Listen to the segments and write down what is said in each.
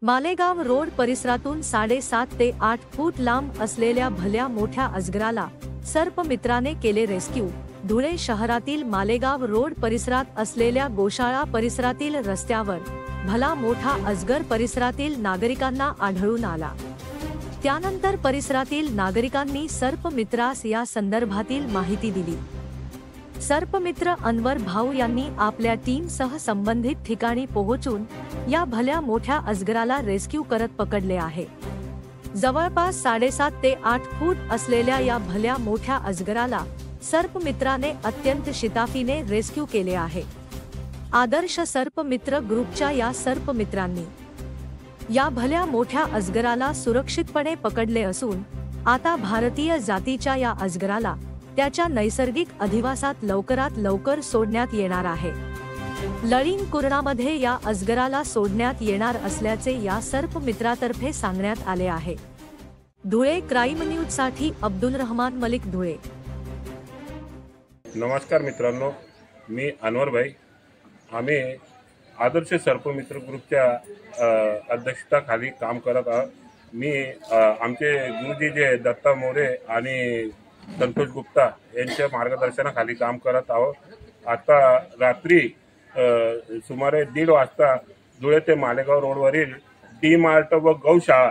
Malegaon road परिसरातून 7.5 ते 8 फूट लांब असलेल्या भल्या मोठ्या अजगराला सर्पमित्राने केले रेस्क्यू। धुळे शहरातील मालेगाव रोड परिसरात असलेल्या गोशाळा परिसरातील रस्त्यावर भला मोठा अजगर परिसरातील नागरिकांना आढळून आला। त्यानंतर परिसरातील नागरिकांनी सर्पमित्रास या संदर्भातील माहिती दिली। सर्पमित्र अनवर भाऊ यांनी आपल्या टीमसह संबंधित ठिकाणी पोहोचून या भल्या मोठ्या अजगराला रेस्क्यू करत पकडले आहे। जवळपास 7.5 ते 8 फूट असलेल्या या भल्या मोठ्या अजगराला सर्पमित्राने अत्यंत शिताफीने रेस्क्यू केले आहे। आदर्श सर्पमित्र ग्रुपच्या या सर्पमित्रांनी या भल्या मोठ्या अजगराला सुरक्षितपणे पकडले असून आता भारतीय जातीच्या या अजगराला त्याच्या नैसर्गिक अधिवासात लवकरात लवकर सोडण्यात येणार आहे। लळिंग कुरणामध्ये या अजगराला सोडण्यात येणार असल्याचे या सर्पमित्रातर्फे सांगण्यात आले आहे। धुळे क्राईम न्यूज साठी अब्दुल रहमान मलिक, धुळे। नमस्कार मित्रांनो, मी अनवर भाई। आम्ही आदर्श सर्पमित्र ग्रुपच्या अध्यक्षतेखाली काम करत आहोत। मी आमचे गुरुजी जे दत्ता मोरे आणि संतोष गुप्ता यांच्या मार्गदर्शनाखाली काम करत आहोत। आता रात्री सुमारे 1:30 वाजता धुळे ते मालेगाव रोडवरील डी मार्ट व गौशाळा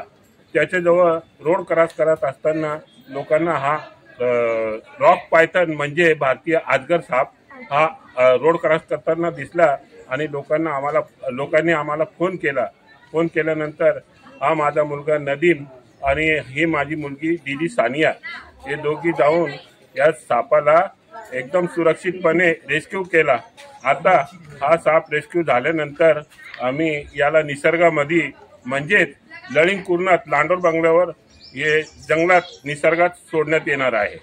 त्याच्याजवळ रोड क्रॉस करत असताना लोकांना हा रॉक पायथन म्हणजे भारतीय अजगर साप हा रोड क्रॉस करताना दिसला आणि लोकांनी आम्हाला फोन केला। फोन केल्यानंतर हा माझा मुलगा नदीम आणि ही माझी मुलगी दीदी सानिया हे दोघी जाऊन या सापाला एकदम सुरक्षितपणे रेस्क्यू केला। आता हा साप रेस्क्यू झाल्यानंतर आम्ही याला निसर्गामध्ये म्हणजे लळिंग कुरणात लांडोर बंगल्यावर हे जंगलात निसर्गात सोडण्यात येणार आहे।